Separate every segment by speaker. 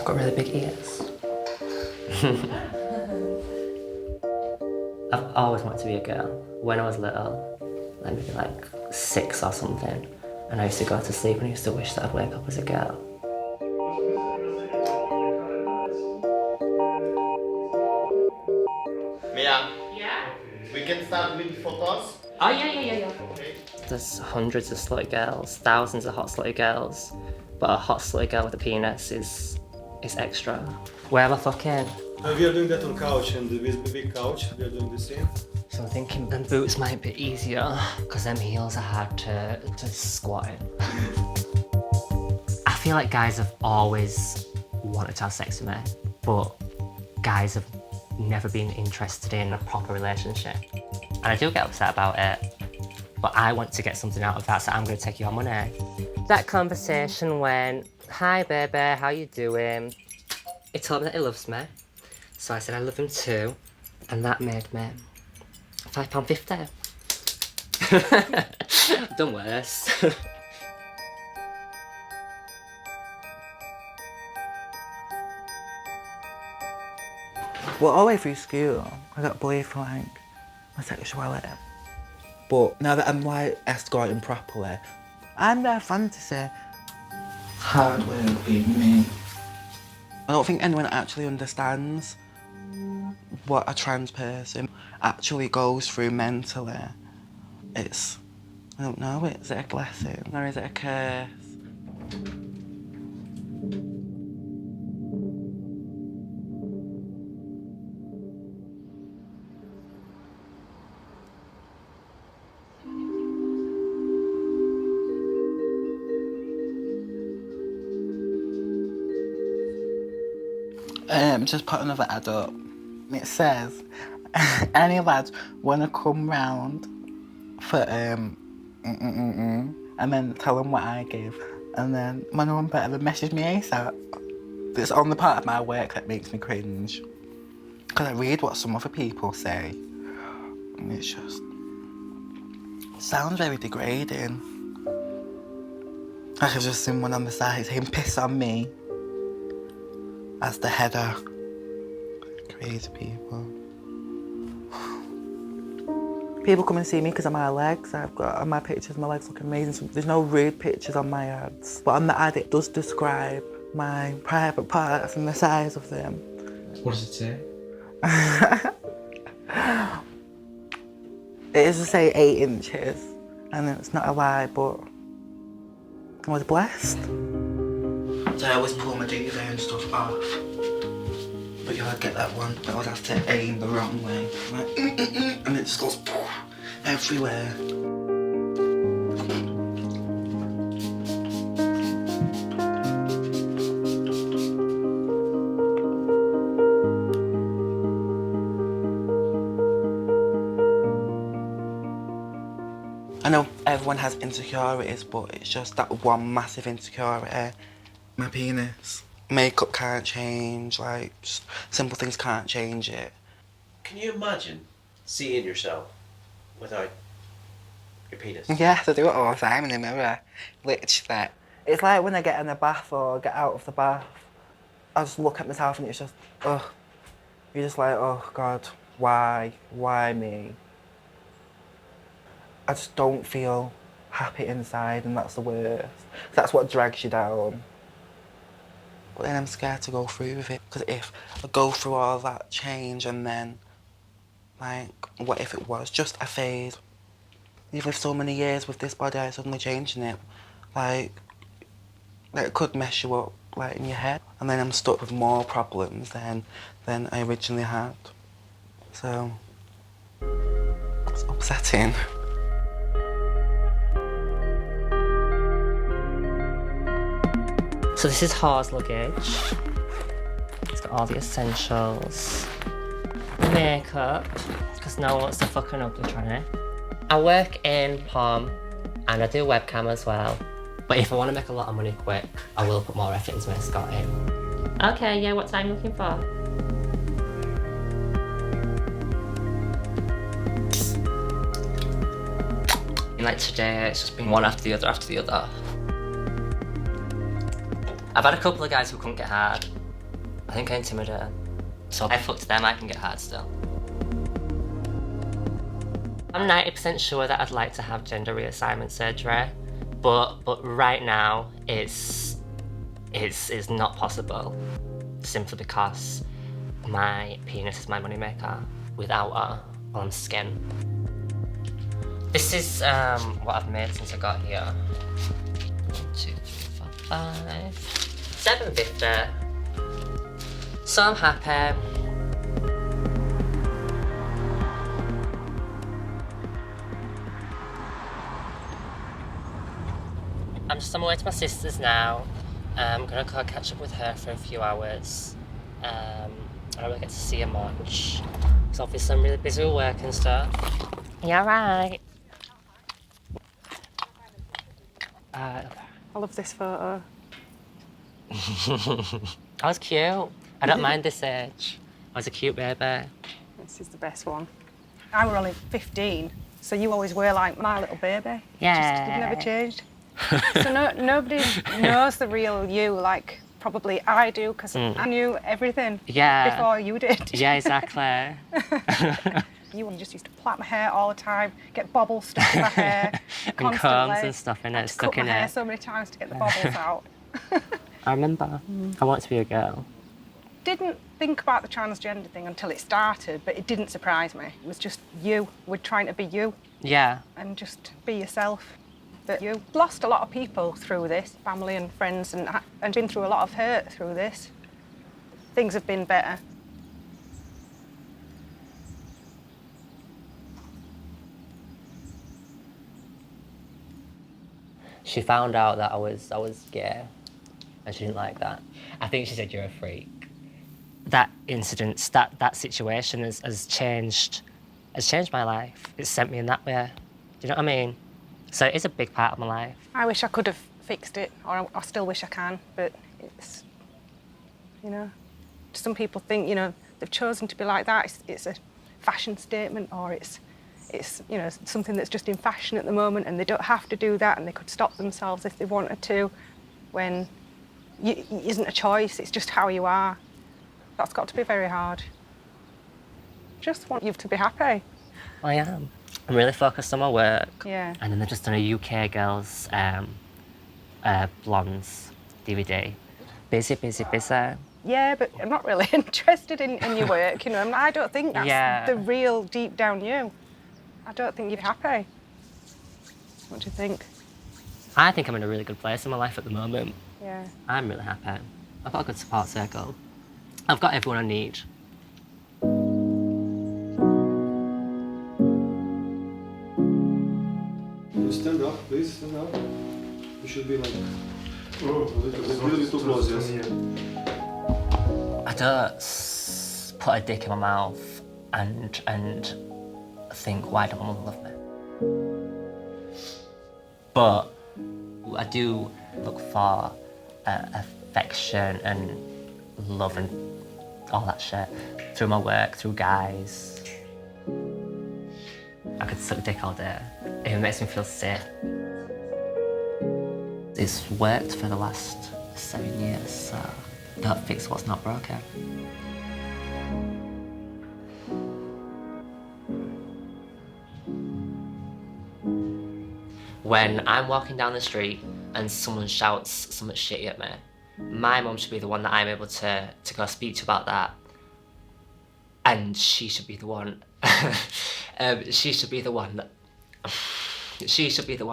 Speaker 1: got really big ears. I've always wanted to be a girl. When I was little, like maybe like 6 or something, and I used to go to sleep and I used to wish that I'd wake up as a girl.
Speaker 2: Mia?
Speaker 3: Yeah?
Speaker 2: We can start with photos?
Speaker 3: Oh, yeah.
Speaker 2: Okay.
Speaker 1: There's hundreds of slutty girls, thousands of hot slutty girls, but a hot slutty girl with a penis is extra. Where am I fucking?
Speaker 4: We are doing that on couch, and with the big couch, we are doing the same.
Speaker 1: So I'm thinking them boots might be easier, because them heels are hard to squat in. I feel like guys have always wanted to have sex with me, but guys have never been interested in a proper relationship. And I do get upset about it, but I want to get something out of that, so I'm going to take your money. That conversation went, "Hi baby, how you doing?" He told me that he loves me, so I said I love him too, and that made me £5.50. Done worse.
Speaker 5: Well, all the way through school, I got bullied for like my sexuality. But now that I'm like escorting properly, I'm their fantasy. Hard work being me. I don't think anyone actually understands what a trans person actually goes through mentally. It's, I don't know, is it a blessing or is it a curse? Just put another ad up. It says, any lads want to come round for and then tell them what I give. And then my number better than message me ASAP. It's on the part of my work that makes me cringe. Because I read what some other people say. And it's just, it sounds very degrading. Like I've just seen one on the side saying piss on me. As the header. Crazy people. People come and see me because of my legs. I've got on my pictures, my legs look amazing. So there's no rude pictures on my ads. But on the ad, it does describe my private parts and the size of them.
Speaker 6: What does it say?
Speaker 5: It is to say 8 inches. And it's not a lie, but I was blessed. So I always pull my duvet and stuff off. But you would get that one, but I would have to aim the wrong way. Like, and it just goes everywhere. I know everyone has insecurities, but it's just that one massive insecurity. My penis. Makeup can't change, like, just simple things can't change it.
Speaker 6: Can you imagine seeing yourself without your penis?
Speaker 5: Yes, I do it all the time in the mirror. Literally. It's like when I get in a bath or get out of the bath, I just look at myself and it's just, ugh. You're just like, oh God, why? Why me? I just don't feel happy inside, and that's the worst. That's what drags you down. But then I'm scared to go through with it, because if I go through all that change and then, like, what if it was just a phase? You've lived so many years with this body, suddenly changing it, like it could mess you up, like, in your head. And then I'm stuck with more problems than I originally had. So, it's upsetting.
Speaker 1: So this is Haar's luggage. It's got all the essentials. Makeup, because no one wants to fucking ugly tranny. I work in POM and I do webcam as well. But if I want to make a lot of money quick, I will put more effort into my escorting. Okay, yeah, what time are you looking for? Like today, it's just been one after the other. I've had a couple of guys who couldn't get hard, I think I intimidate them. So if I fucked them, I can get hard still. I'm 90% sure that I'd like to have gender reassignment surgery, but right now it's not possible, simply because my penis is my moneymaker. Without her, well, I'm skin. This is what I've made since I got here. 1, 2, 3, 4, 5, 750. So I'm happy. I'm just on my way to my sister's now. I'm gonna go catch up with her for a few hours. I don't really get to see her much. So obviously I'm really busy with work and stuff. Yeah, right.
Speaker 3: I love this photo.
Speaker 1: I was cute. I don't mind this age. I was a cute baby.
Speaker 3: This is the best one. I were only 15, so you always were like my little baby.
Speaker 1: Yeah.
Speaker 3: You've never changed. So nobody knows the real you like probably I do, because I knew everything before you did.
Speaker 1: Yeah, exactly.
Speaker 3: You just used to plait my hair all the time, get bobbles stuck in my hair
Speaker 1: And
Speaker 3: constantly.
Speaker 1: combs and stuff in it, stuck
Speaker 3: cut
Speaker 1: in
Speaker 3: my hair
Speaker 1: it.
Speaker 3: so many times to get the bobbles out.
Speaker 1: I remember. I wanted to be a girl.
Speaker 3: Didn't think about the transgender thing until it started, but it didn't surprise me. It was just you. We're trying to be you
Speaker 1: Yeah.
Speaker 3: and just be yourself. But you lost a lot of people through this, family and friends, and been through a lot of hurt through this. Things have been better.
Speaker 1: She found out that I was gay, and she didn't like that. I think she said you're a freak. That incident, that situation has changed my life. It's sent me in that way. Do you know what I mean? So it's a big part of my life.
Speaker 3: I wish I could have fixed it, or I still wish I can, but it's, you know, some people think, you know, they've chosen to be like that. It's a fashion statement, or it's, you know, something that's just in fashion at the moment, and they don't have to do that, and they could stop themselves if they wanted to, when it isn't a choice, it's just how you are. That's got to be very hard. Just want you to be happy.
Speaker 1: I am. I'm really focused on my work.
Speaker 3: Yeah.
Speaker 1: And then they've just done a UK Girls Blondes DVD. Busy.
Speaker 3: Yeah, but I'm not really interested in your work, you know. I mean, I don't think that's the real deep down you. I don't think you're happy. What do you think?
Speaker 1: I think I'm in a really good place in my life at the moment.
Speaker 3: Yeah.
Speaker 1: I'm really happy. I've got a good support circle. I've got everyone I need.
Speaker 4: Stand up, please, stand up. You should be like a little bit too close, yes.
Speaker 1: I don't put a dick in my mouth and think, why don't my mother love me? But I do look for affection and love and all that shit through my work, through guys. I could suck dick all day. It makes me feel sick. It's worked for the last 7 years, so don't fix what's not broken. When I'm walking down the street and someone shouts something shitty at me, my mum should be the one that I'm able to go speak to about that. And she should be the one, she should be the one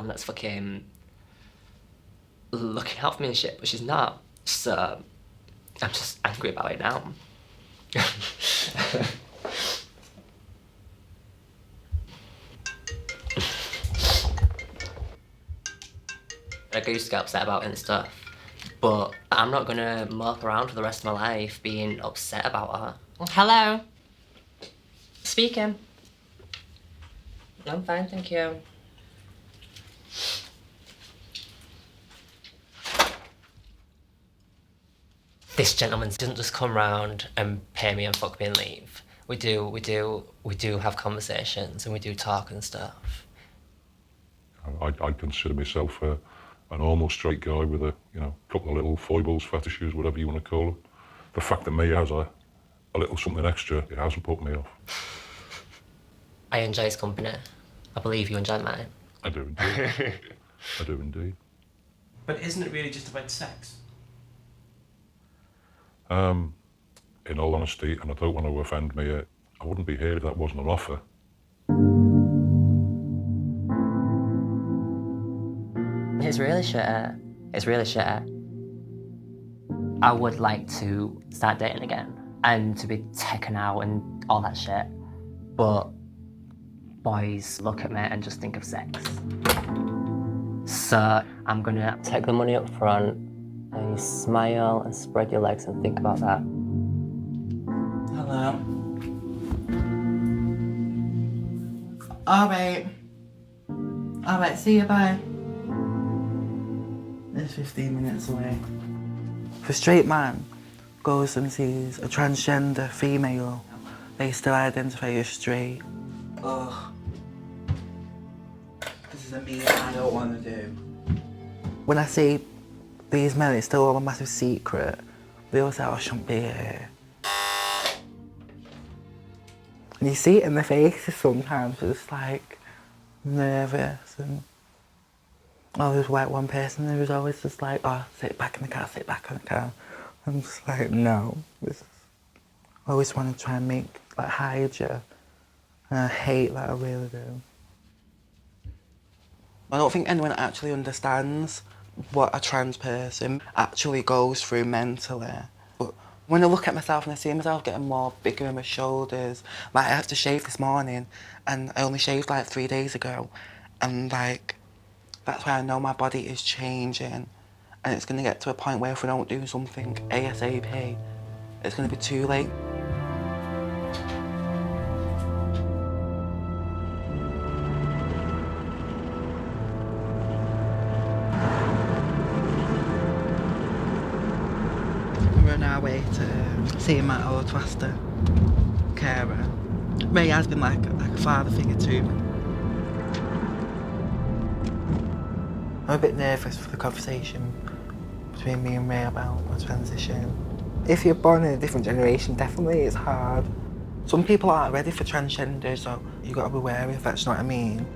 Speaker 1: that's fucking looking out for me and shit, but she's not. So I'm just angry about it now. Like, I used to get upset about it and stuff, but I'm not gonna mope around for the rest of my life being upset about her. Oh, hello. Speaking. I'm fine, thank you. This gentleman doesn't just come round and pay me and fuck me and leave. We do have conversations and we do talk and stuff.
Speaker 7: I consider myself a normal straight guy with a couple of little foibles, fetishes, whatever you want to call them. The fact that Mia has a little something extra, it hasn't put me off.
Speaker 1: I enjoy his company. I believe you enjoy mine.
Speaker 7: I do indeed. I do indeed.
Speaker 6: But isn't it really just about sex?
Speaker 7: In all honesty, and I don't want to offend Mia, I wouldn't be here if that wasn't an offer.
Speaker 1: It's really shit. It's really shit. I would like to start dating again and to be taken out and all that shit. But boys look at me and just think of sex. So I'm gonna take the money up front and you smile and spread your legs and think about that.
Speaker 5: Hello. All right, see you, bye. It's 15 minutes away. If a straight man goes and sees a transgender female, they still identify as straight. Ugh. This is a me I don't want to do. When I see these men, it's still all a massive secret. They all say, oh, I shouldn't be here. And you see it in their faces sometimes, it's like nervous and oh, there's one person there was always just like, oh, sit back in the car, sit back in the car. I'm just like, no. I always want to try and hide you. And I hate that, I really do. I don't think anyone actually understands what a trans person actually goes through mentally. But when I look at myself and I see myself getting more bigger in my shoulders, like I had to shave this morning and I only shaved like 3 days ago. And like, that's why I know my body is changing. And it's gonna get to a point where if we don't do something ASAP, it's gonna be too late. We're on our way to see my old foster carer. Ray has been like a father figure to me. I'm a bit nervous for the conversation between me and Ray about my transition. If you're born in a different generation, definitely it's hard. Some people aren't ready for transgender, so you've got to be wary of that, you know what I mean?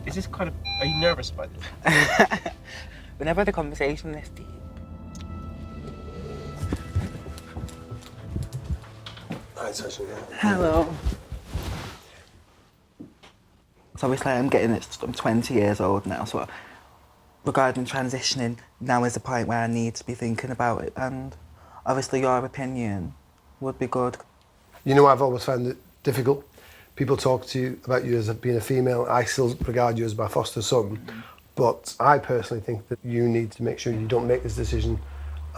Speaker 6: Is this kind of... Are you nervous about this?
Speaker 5: We never had a conversation this deep.
Speaker 4: Hi, Tashion.
Speaker 5: Hello. So obviously I'm 20 years old now, so regarding transitioning, now is the point where I need to be thinking about it, and obviously your opinion would be good.
Speaker 4: You know, I've always found it difficult. People talk to you about you as being a female. I still regard you as my foster son, but I personally think that you need to make sure you don't make this decision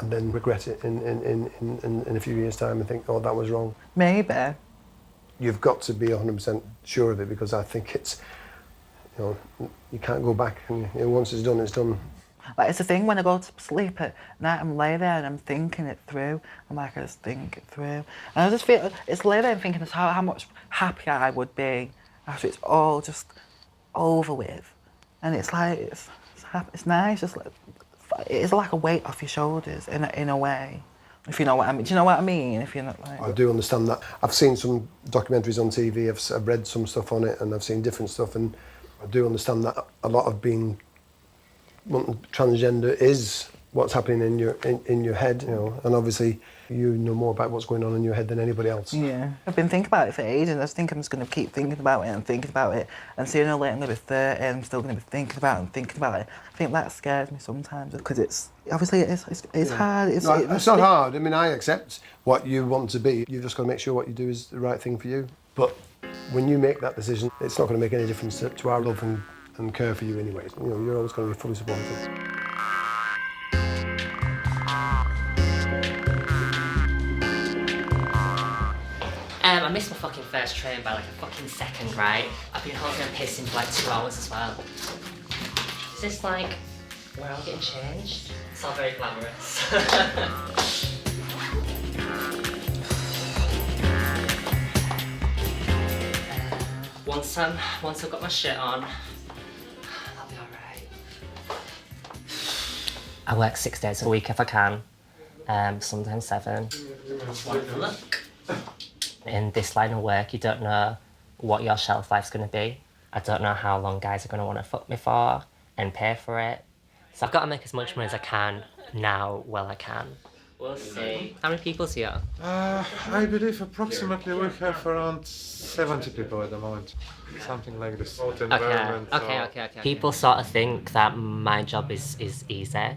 Speaker 4: and then regret it in a few years' time and think, oh, that was wrong.
Speaker 5: Maybe.
Speaker 4: You've got to be 100% sure of it, because I think it's, you know, you can't go back, and you know, once it's done, it's done.
Speaker 5: Like, it's the thing, when I go to sleep at night, I'm laying there and I'm thinking it through. I'm like, I just think it through. And I just feel, it's laying there and thinking how much happier I would be after it's all just over with. And it's like, it's nice, just like, it's like a weight off your shoulders in a way. If you know what I mean. Do you know what I mean? If you're not like...
Speaker 4: I do understand that. I've seen some documentaries on TV, I've read some stuff on it, and I've seen different stuff, and I do understand that a lot of being transgender is what's happening in your head, you know, and obviously you know more about what's going on in your head than anybody else.
Speaker 5: Yeah. I've been thinking about it for ages, and I just think I'm just going to keep thinking about it and thinking about it, and sooner or later I'm going to be 30 and I'm still going to be thinking about it and thinking about it. I think that scares me sometimes, because it's obviously it's hard.
Speaker 4: It's not hard. I mean, I accept what you want to be. You've just got to make sure what you do is the right thing for you. But when you make that decision, it's not going to make any difference to our love and care for you anyway. You know, you're always going to be fully supportive.
Speaker 1: I missed my fucking first train by like a fucking second, right? I've been holding and pissing for like 2 hours as well. Is this like, we're all getting changed? It's all very glamorous. Once I've got my shit on, I'll be alright. I work 6 days a week if I can. sometimes 7. In this line of work, you don't know what your shelf life's going to be. I don't know how long guys are going to want to fuck me for and pay for it. So I've got to make as much money as I can now while I can. We'll see. How many people's here?
Speaker 8: I believe approximately we have around 70 people at the moment. Something like this.
Speaker 1: Okay. People sort of think that my job is easy,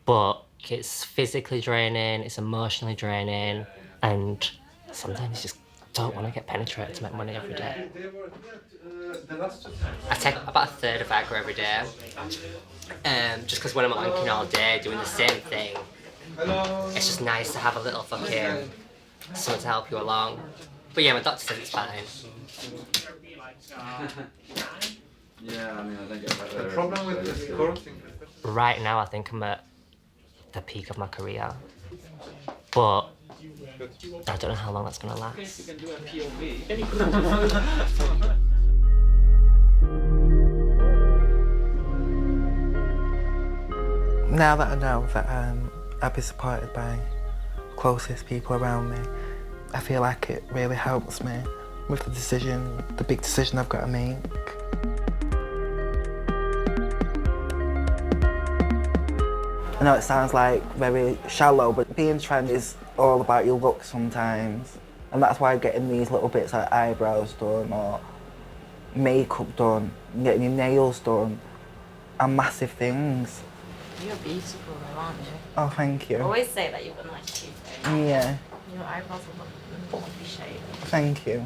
Speaker 1: but it's physically draining, it's emotionally draining, and sometimes you just don't want to get penetrated to make money every day. I take about a third of Viagra every day, just because when I'm wanking all day doing the same thing, it's just nice to have a little fucking something to help you along. But yeah, my doctor says it's fine.
Speaker 8: Yeah, I mean, I think the problem with the escorting.
Speaker 1: Right now, I think I'm at the peak of my career, but I don't know how long that's gonna last.
Speaker 5: Now that I know that I'll be supported by closest people around me, I feel like it really helps me with the big decision I've got to make. I know it sounds like very shallow, but being trans is all about your look sometimes. And that's why getting these little bits like eyebrows done or makeup done, getting your nails done are massive things.
Speaker 9: You're beautiful though, aren't you?
Speaker 5: Oh, thank you.
Speaker 9: I always say that you've got nice teeth.
Speaker 5: Yeah.
Speaker 9: Your eyebrows are lovely shape.
Speaker 5: Thank you.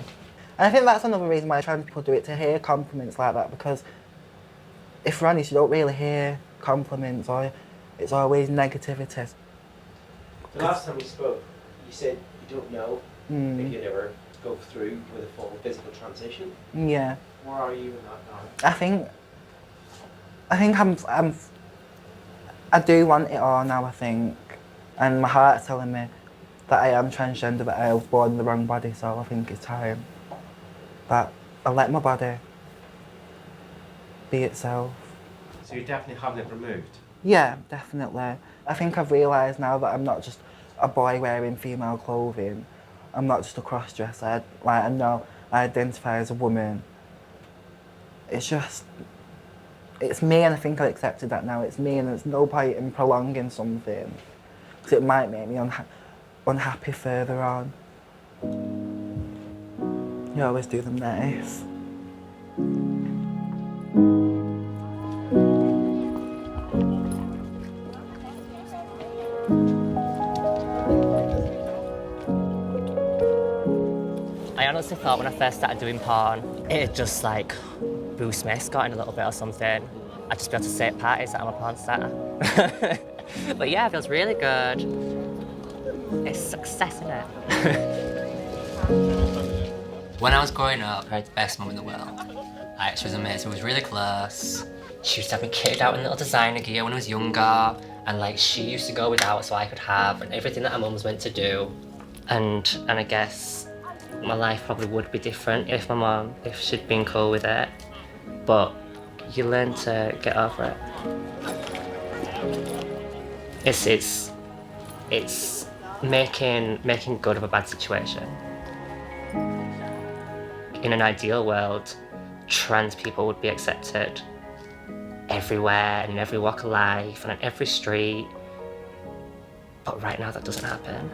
Speaker 5: And I think that's another reason why trans people do it, to hear compliments like that, because if you're honest, you don't really hear compliments, or it's always negativity.
Speaker 6: The last time we spoke, you said you don't know if you'd ever go through with a full physical transition.
Speaker 5: Yeah.
Speaker 6: Where are you in that now?
Speaker 5: I think I do want it all now, I think. And my heart's telling me that I am transgender, that I was born in the wrong body, so I think it's time that I let my body be itself.
Speaker 6: So you're definitely having it removed?
Speaker 5: Yeah, definitely. I think I've realised now that I'm not just a boy wearing female clothing. I'm not just a cross-dresser. Like, I know I identify as a woman. It's me, and I think I accepted that now. It's me, and there's no point in prolonging something, because it might make me unhappy further on. You always do them nice.
Speaker 1: I honestly thought when I first started doing porn, it'd just like boost my escorting a little bit or something. I'd just be able to say at parties that I'm a porn star. But yeah, it feels really good. It's success, isn't it? When I was growing up, I had the best mum in the world. Like, she was amazing, we was really close. She used to have me kitted out in little designer gear when I was younger, and like she used to go without so I could have, and everything that a mum was meant to do. And I guess my life probably would be different if my mum, if she'd been cool with it. But you learn to get over it. It's making good of a bad situation. In an ideal world, trans people would be accepted everywhere and in every walk of life and on every street. But right now that doesn't happen.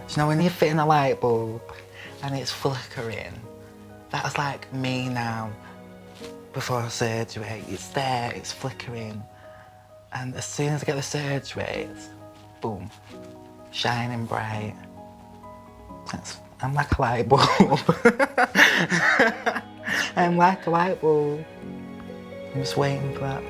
Speaker 5: You know, when you fit in a light bulb and it's flickering, that's like me now before surgery. It's there, it's flickering. And as soon as I get the surgery, it's boom, shining bright. I'm like a light bulb. I'm like a light bulb. I'm just waiting for that.